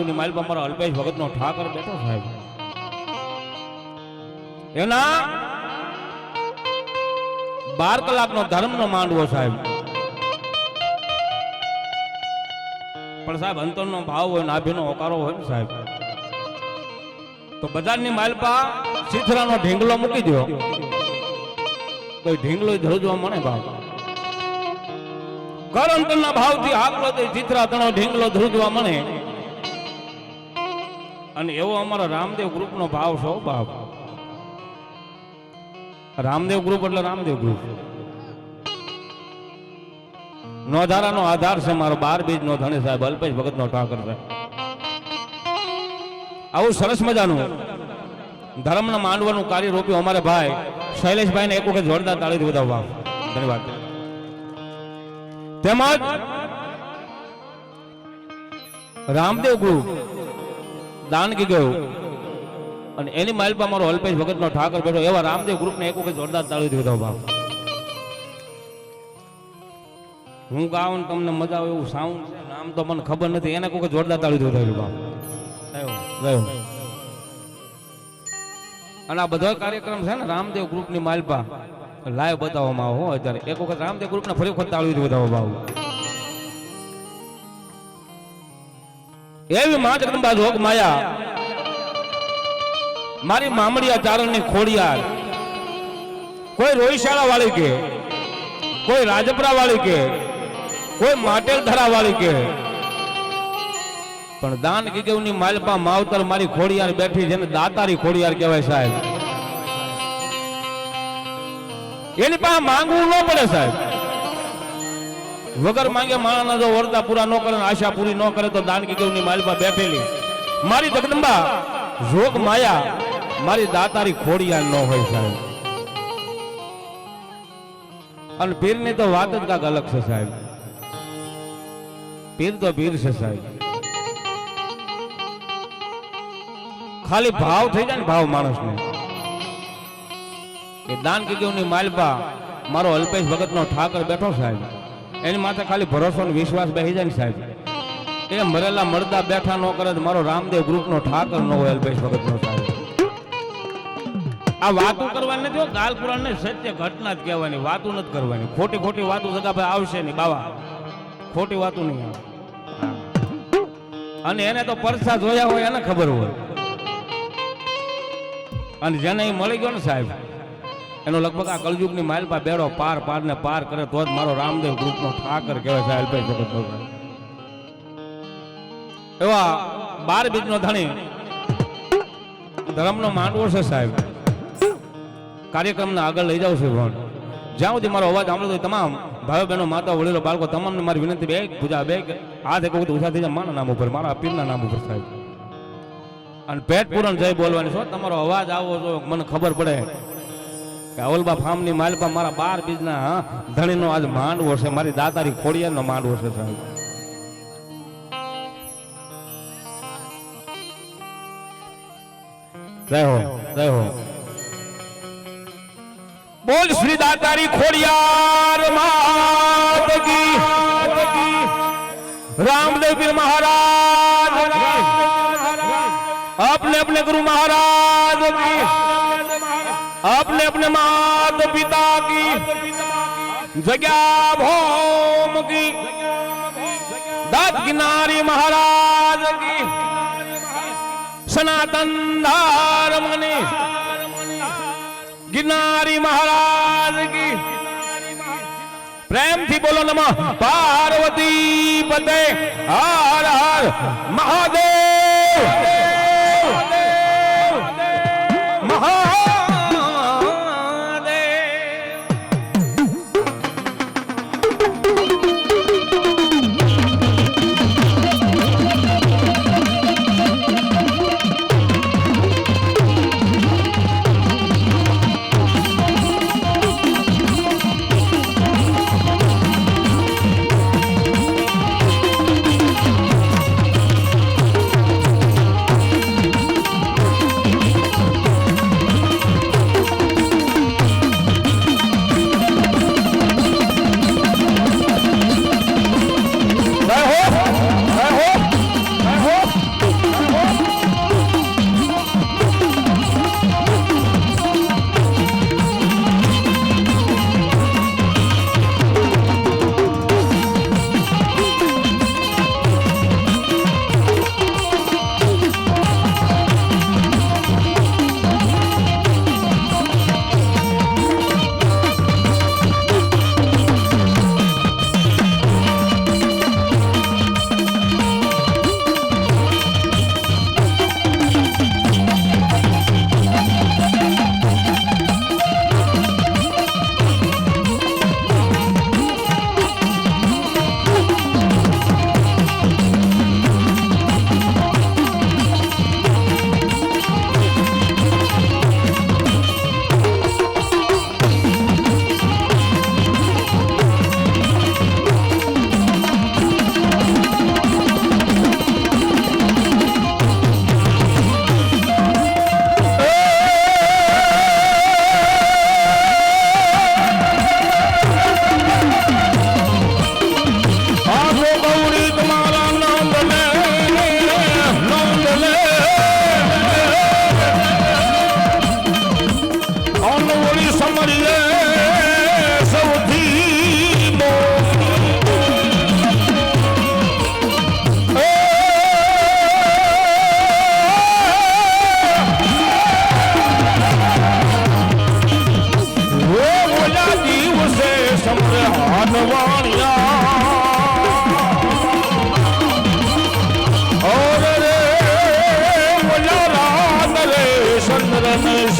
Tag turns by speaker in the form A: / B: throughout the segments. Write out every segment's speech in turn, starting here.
A: ની માલપા મારા અલ્પેશ ભગતનો ઠાકર બેઠો સાહેબ. એના 12 કલાકનો ધર્મનો માંડવો સાહેબ. પણ સાહેબ અંતરનો ભાવ હોય, નાભીનો હોકારો હોય ને સાહેબ, તો બજારની માલપા શીથરાનો ઢીંગલો મૂકી દો તો ઢીંગલો ધ્રુજવા મળે ભાવ. ઘર અંતરના ભાવથી હાકલો તો શીથરા તણો ઢીંગલો ધ્રુજવા મળે. અને એવો અમારો રામદેવ ગ્રુપનો ભાવ છે બાપ. રામદેવ ગ્રુપ એટલે રામદેવ ગ્રુપ. નોધારાનો આધાર છે મારો 12 બીજ નો ધણી સાહેબ અલ્પેશ ભગતનો ઠાકર છે. આવું સરસ મજાનું ધર્મના માંડવાનું કાર્ય રોપ્યું અમારે ભાઈ શૈલેષભાઈ ને એક વખત જોરદાર તાળીથી વધાવવા ધન્યવાદ. તેમજ રામદેવ ગ્રુપ દાનકી ગયું અને એની માલપા મારો અલ્પેશ ભગતનો ઠાકર બેઠો. એવા રામદેવ ગ્રુપને એક વખત જોરદાર તાળીથી વધાવવા. હું ગાઉં તમને મજા આવે એવું સાઉન્ડ છે, નામ તો મને ખબર નથી, એને કોઈ જોરદાર તાળીથી વધાવ્યું બાપ. અને આ બધો કાર્યક્રમ છે ને રામદેવ ગ્રુપની માલપા લાઈવ બતાવવામાં આવો અત્યારે. એક વખત રામદેવ ગ્રુપને ફરી વખત તાળીથી વધાવવામાં આવું. એવી મા જગદંબા જોગ માયા મારી મામડિયા ચારણની ખોડિયાર, કોઈ રોહિશાળા વાળી કે, કોઈ રાજપરા વાળી કે, કોઈ માટેલ ધરા વાળી કે, પણ દાન ગીગવની માલપા માવતર મારી ખોડિયાર બેઠી છે ને દાતારી ખોડિયાર કહેવાય સાહેબ. એની પાસે માંગવું ન પડે સાહેબ. વગર માંગે માણસના જો વરદા પૂરા ન કરે, આશા પૂરી ન કરે તો દાન ગીગવની માલપા બેઠેલી મારી જગદંબા જોગ માયા મારી દાતારી ખોડિયાર ન હોય સાહેબ. અને પીરની તો વાત જ કાંક અલગ છે સાહેબ. પીર તો પીર છે સાહેબ. ખાલી ભાવ થઈ જાય ને ભાવ માણસને કે દાન કીધું માલપા મારો અલ્પેશ ભગતનો ઠાકર બેઠો સાહેબ. એની માથે ખાલી ભરોસો ને વિશ્વાસ બેસી જાય ને સાહેબ. એ મરેલા મરદા બેઠા ન કરે મારો રામદેવ ગ્રુપનો ઠાકર ન હોય અલ્પેશ ભગતનો સાહેબ. આ વાતો કરવાની નથી, ગાલ પુરાણ ને સત્ય ઘટના જ કહેવાની, વાતો નથી કરવાની. ખોટી ખોટી વાતો જગા ભાઈ આવશે નહીં બાવા, ખોટી વાતો નહીં આવે. અને એને તો પરસા જોયા હોય એને ખબર હોય. અને જેને એ મળી ગયો ને સાહેબ એનો લગભગ આ કલયુગની માલપા બેડો પાર પાર ને પાર કરે તો જ મારો રામદેવ ગ્રુપનો ઠાકર કહેવાય સાહેબ અલ્પેશ ભગતનો. એવા 12 બીજનો ધણી ધર્મનો માંડવો છે સાહેબ. કાર્યક્રમને આગળ લઈ જાવ છે ભણ. જ્યાં સુધી મારો અવાજ સાંભળતો તમામ ભાઈઓ બહેનો માતા વડીલો બાળકો તમામને મારી વિનંતી બે પૂજા બે હાથ એક વખત ઉછા થઈ જાય મારા નામ ઉપર, મારા પીરના નામ ઉપર સાહેબ. અને પેટ પૂરણ જય બોલવાની છો. તમારો અવાજ આવો જો મને ખબર પડે કે અવલબા ફાર્મની માલપા મારા 12 બીજના ધણીનો આજ માંડવો છે, મારી દાતારી ખોડિયારનો માંડવો છે સાહેબ. જય હો જય હો. બોલ શ્રી દાતારી ખોડિયાર માત કી, रामदेव पीर महाराज, अपने अपने गुरु महाराज की, अपने अपने माता पिता की, जगह भौम की, दत्त गिनारी महाराज की, सनातन धर्म ने गिरनारी महाराज की, प्रेम थी बोलो नमः पार्वती पते हर हर महादेव महा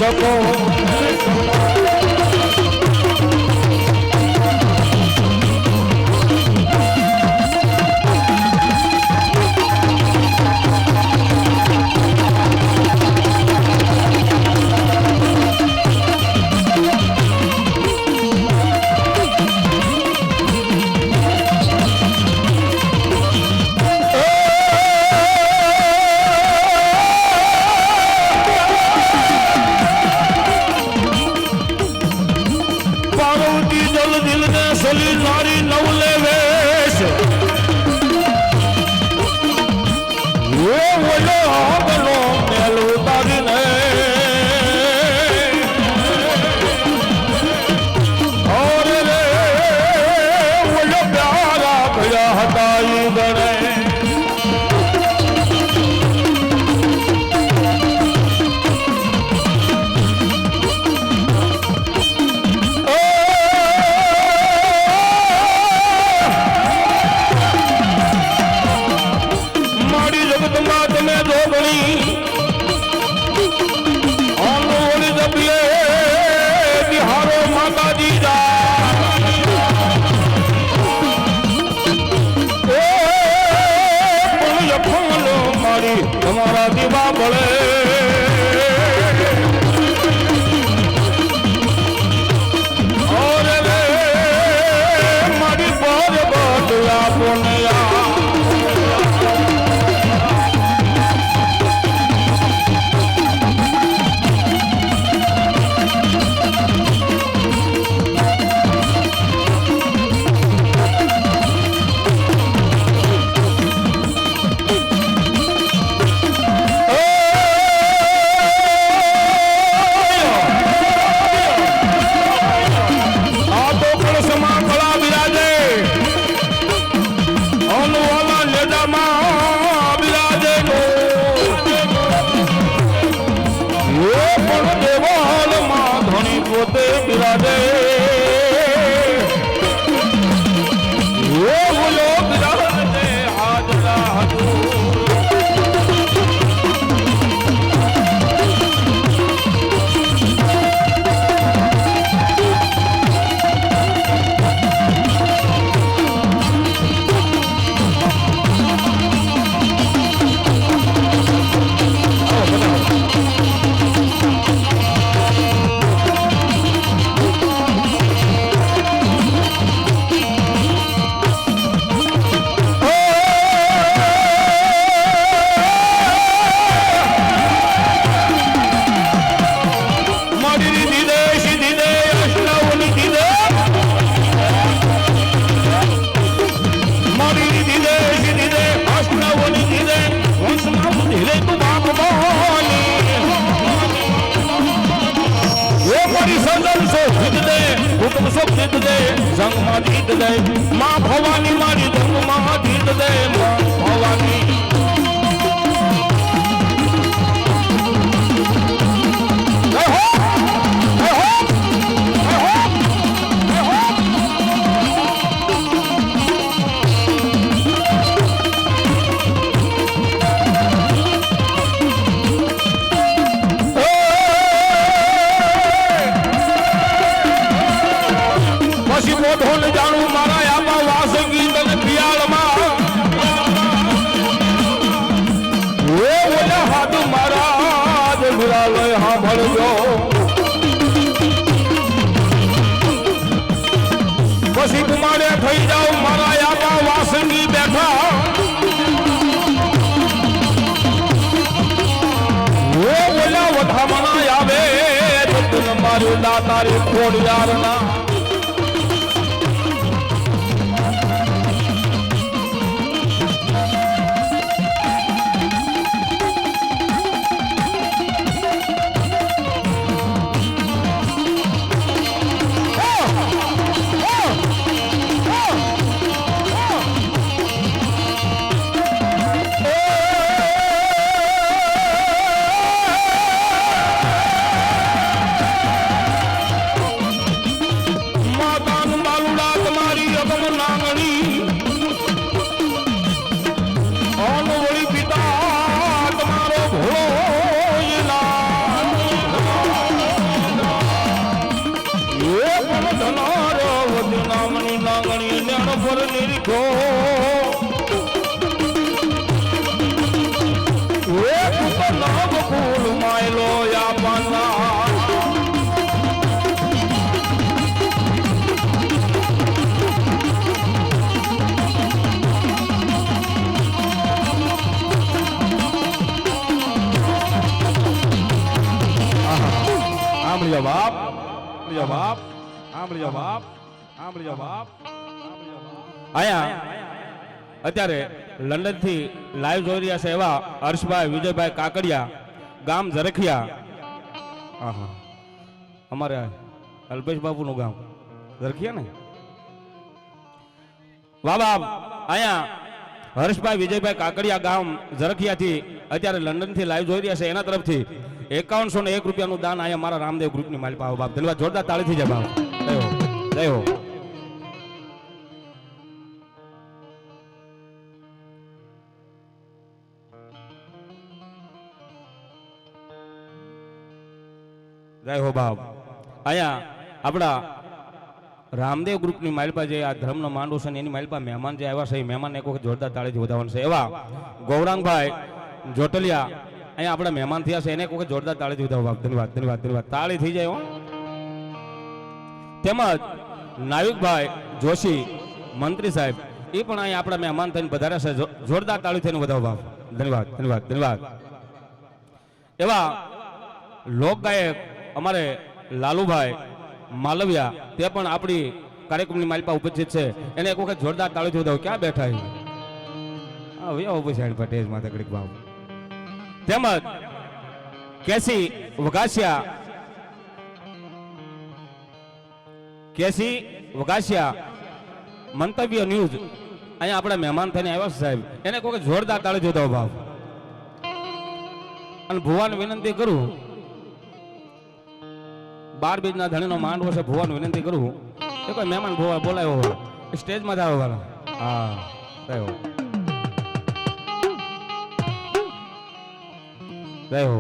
B: શકો નારી નવલે વેશ એ ઓલો આગનો મેલ ઉતારીને ઓર રે ઓલો પ્યારા ભયા હતા ઈ ગણે તમારા દીવા બળે ઓરે રે મારી પર બદલા પોનયા પોતે બિરાજે ઓ બોલો બિરાજે હાજરા હજૂર સંગમાં જીત દે માં ભવાની મારી જંગમાં જીત દે માં ભવાની ઢોલ જાણું મારા આમાં વાસંગી તને પિયાળમાં એ ઓલા હાથ મારા જ વિરાલય સાંભળજો પછી કુમારે થઈ જાવ મારા આમાં વાસંગી બેઠા એ ઓલા વધામણા આવે મારું દાતારી ખોડિયારના લીધો એક બનાવ ફૂલ માયલો યાપના આંબળિયો બાપ આંબળિયો બાપ આંબળિયો બાપ આંબળિયો બાપ
A: આયા અત્યારે લંડન થી લાઈવ જોઈ રહ્યા છે એવા હર્ષભાઈ વિજયભાઈ કાકડિયા ગામ ઝરખિયા. આહા અમારે અલ્પેશ બાપુનું ગામ ઝરખિયા ને. વાહ બાપ અહીંયા હર્ષભાઈ વિજયભાઈ કાકડિયા ગામ ઝરખિયાથી અત્યારે લંડન થી લાઈવ જોઈ રહ્યા છે એના તરફથી 5101 રૂપિયાનું દાન અહીંયા મારા રામદેવ ગ્રુપની માલ પાવ બાપ. ધન્યવાદ, જોરદાર તાળીથી જય બાપ. જય હો જય હો. જય હો બાપ. અહીંયા આપણા રામદેવ ગ્રુપની માલપા જે આ ધર્મનો માંડવો છે એની માલપા મહેમાન જે આવ્યા છે એ મહેમાનને એક વખત જોરદાર તાળીથી વધાવવાનું છે. એવા ગૌરાંગભાઈ જોટલિયા અહીંયા આપણા મહેમાન થયા છે એને એક વખત જોરદાર તાળીથી વધાવો બાપ. ધન્યવાદ ધન્યવાદ ધન્યવાદ. તાળી થઈ જાય હો. તેમજ નાવિકભાઈ જોશી મંત્રી સાહેબ એ પણ અહીંયા આપણા મહેમાન થઈને પધાર્યા છે. જોરદાર તાળી થઈને વધાવો બાપ. ધન્યવાદ ધન્યવાદ ધન્યવાદ. એવા લોકગાયક અમારે લાલુભાઈ માલવિયા તે પણ આપણી કાર્યક્રમની માલિપા ઉપસ્થિત છે. એને એક વખત જોરદાર તાળીથી વધાવો. ક્યાં બેઠા છે? હા વ્યા ઉભી સાઈડ પર ટેજ માથે કડીક બાપ. તેમજ કેસી વગાસિયા મંતવ્ય ન્યૂઝ અહીંયા આપણા મહેમાન થઈને આવ્યા છે સાહેબ. એને કોઈ જોરદાર તાળી જોતા ભાવ. અને ભુવાને વિનંતી કરું, 12 બીજના ધણીનો માંડવો છે. ભુવાને વિનંતી કરું એ કોઈ મહેમાન ભુવા બોલાયો હોય સ્ટેજમાં જ આવે વાળા. હા જય હો જય હો.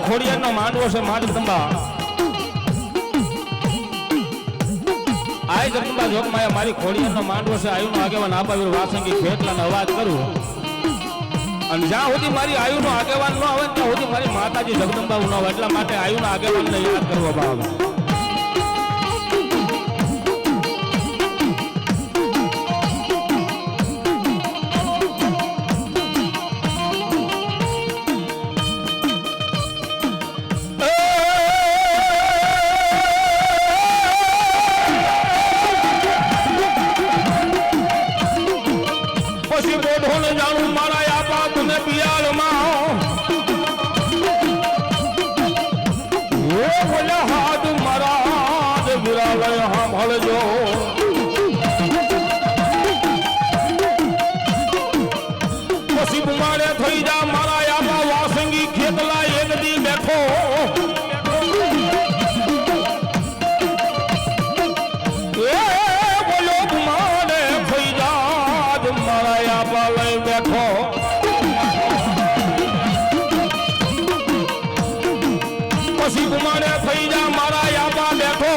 A: ખોડિયારનો માંડવો છે. મા જગદંબા આય જગદંબા જોગમાયા મારી ખોડિયારનો માંડવો છે. આયુનો આગેવાન આપાવીર વાસંગી ખેટલાનો અવાજ કરું અને જ્યાં સુધી મારી આયુનો આગેવાન ન આવે ત્યાં સુધી મારી માતાજી જગદંબા ન આવે. એટલા માટે આયુનો આગેવાનને યાદ કરવો બાબ. પછી બુમાડે થઈ જા મારા આબા વાસંગી ખેતલા એક દી બેઠો. એ બોલો બુમાડે થઈ જા મારા આબા લઈ બેઠો. પછી બુમાડે થઈ જા મારા આબા બેઠો.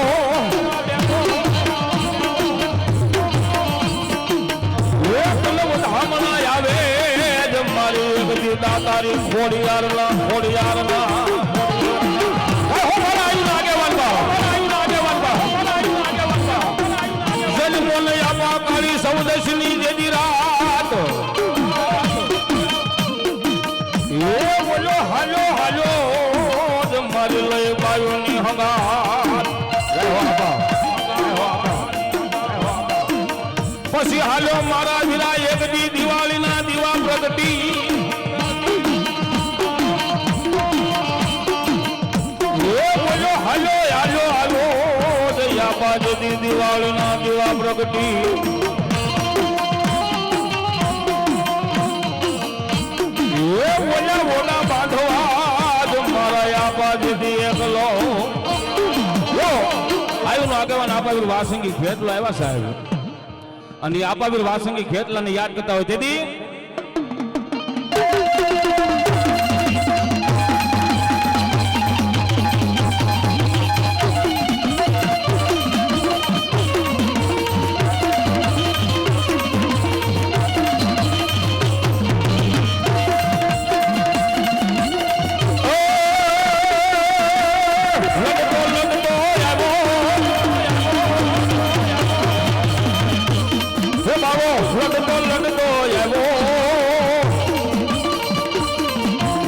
A: તારી ખોડિયારના જન્મોને આપા કાળી સૌદશની જેદી રાત એ બોલો હાલો હાલો મારી લઈ બાયુની હંગાત. પછી હાલો મારા વીરા એક દી દિવાળીના દીવા પ્રગટી. એ
B: દિવાળીના દીવા પ્રગટી એ બોલા બોલા બાંધવા મારા આપાજીથી એકલો
A: આવ્યું આગેવાન આપાવીર વાસંગી ખેતલો આવ્યા સાહેબ અને એ આપાવીર વાસંગી ખેતલાને યાદ કરતા હોય તેથી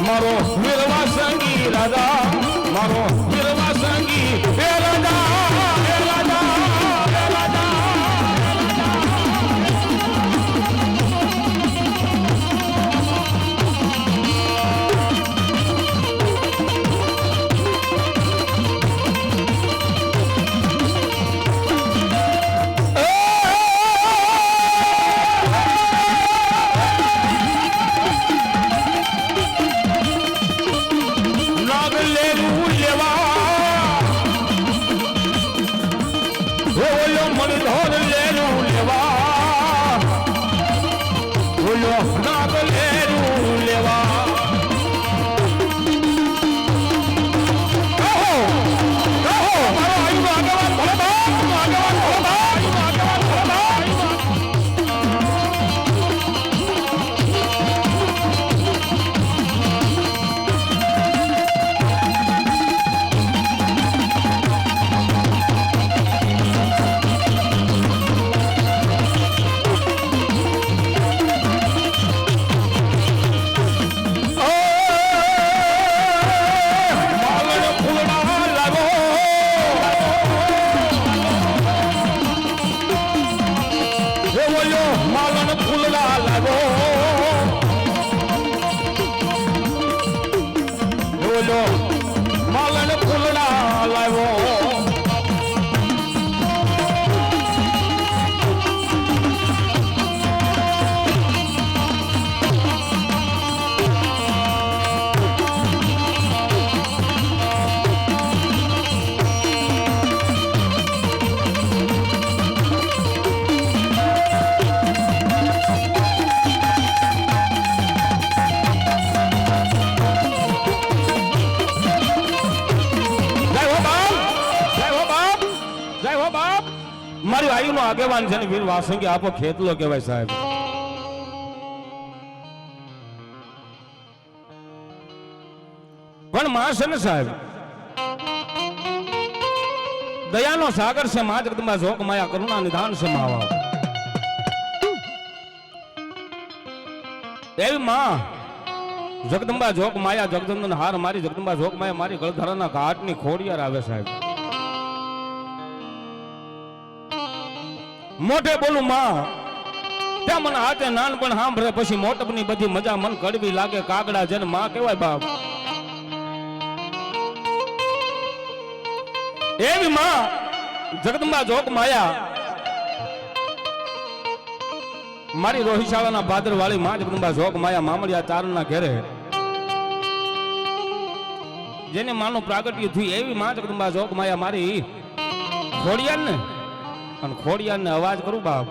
B: મારો વીરવા સંગી રાજા મારો વીરવા સંગી હે રાજા હે રાજા હે રાજા માલણ ફૂલડા લાવ્યો
A: મારી આયુનો આગેવાન છે ને વીર વાસંગી આપો ખેતલો કહેવાય સાહેબ પણ માં છે ને સાહેબ દયાનો સાગર છે માં જગદંબા જોક માયા કરુણા નિધાન છે માવા એવી માં જગદંબા જોક માયા જગદંબન હાર મારી જગદંબા જોક માયા મારી ગળધરાના ઘાટની ખોડિયાર આવે સાહેબ મોઢે બોલું માં ત્યાં મને હાથે નાનપણ સાંભળે પછી મોટપની બધી મજા મન કડવી લાગે કાગડા જેને માં કહેવાય બાપ એવી માં જગદંબા જોક માયા મારી રોહિશાળાના ભાદર વાળી માં જગદંબા જોક માયા મામડિયા ચારણના ઘેરે જેને માનું પ્રાગટ્ય થયું એવી માં જગદંબા જોક માયા મારી ખોડિયાર ને અને ખોડિયાર ને અવાજ કરું બાપ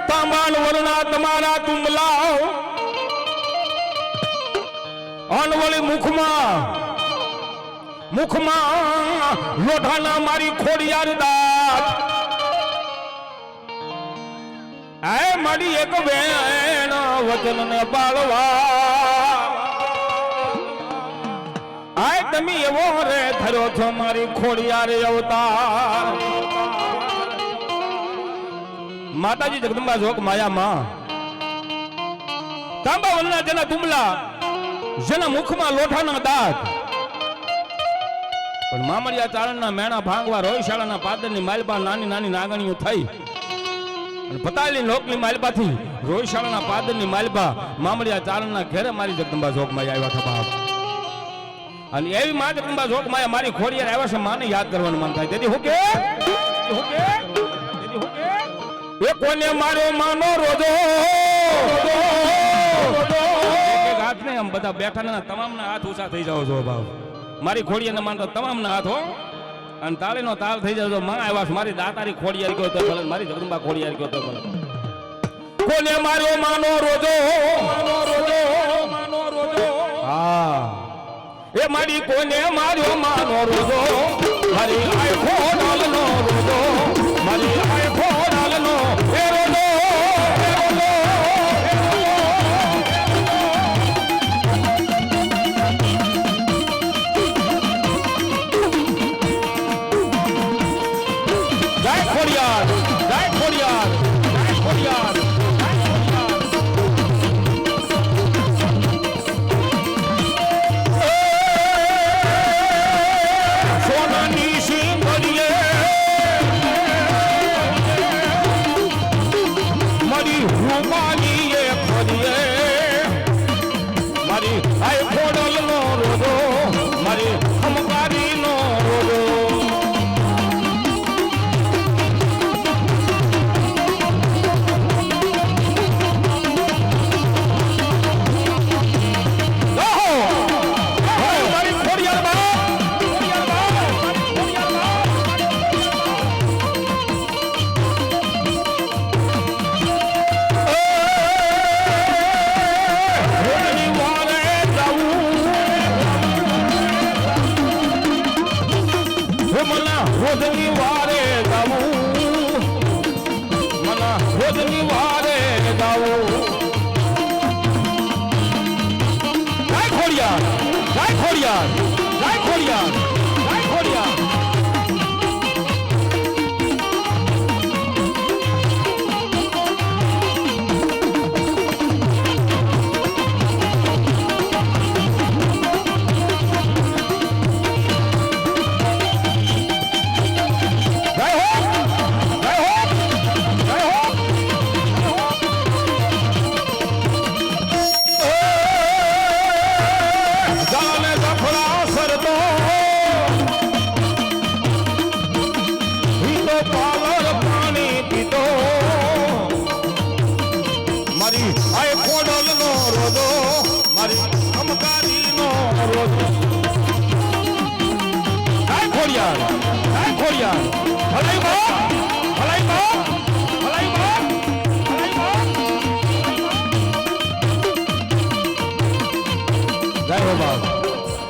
B: તાંબાન વરણા તમારા તુંબલા અનવળી મુખમાં લોઢાના મારી ખોડિયાર દાંત આય મારી એક બેન વચન ને પાળવા આય તમે એવો રે ધર્યો છો મારી ખોડિયાર અવતાર
A: માતાજી જગદંબા જોક માયા માં તાંબા વનના જેના તુંબલા જેના મુખમાં લોઠાના દાંત પણ મામડિયા ચારણના મેણા ભાંગવા રોહિશાળાના પાદરની માલપા નાની નાની નાગણીઓ થઈ અને પતાળની લોકની માલબાથી રોહિશાળાના પાદરની માલબા મામડિયા ચારણના ઘેરે મારી જગદંબા જોગમાં આવ્યા હતા બાપ. અને એવી માં જગદંબા જોગમાં મારી ખોડિયાર આવ્યા છે માને યાદ કરવાનું મન થાય. તેથી હું કે એ કોને માર્યો માનો રોજો એક હાથ ને આમ બધા બેઠાના તમામના હાથ ઊંચા થઈ જાવ છો બાપ. મારી ખોડિયાને માનતો તમામના હાથ હો. અને તાળીનો તાલ થઈ જાય તો માં આવ્યા છે મારી દાતારી ખોડિયાર ગયો તો ભલે મારી જગદંબા ખોડિયાર ગયો તો ભલે. કોને માર્યો માનો રોજો હા એ મારી કોને માર્યો માનો રોજો મારી આય ખોડાલનો રોજો મારી આય ખોડાલનો એ રોજો જય ખોડિયાર જય ખોડિયાર જય ખોડિયાર. રોજની વારે ગાવું મને રોજની વારે ગાવું. જય ખોડિયાર જય ખોડિયાર જય ખોડિયાર જય ખોડિયાર.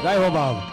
A: જય હો બાપ.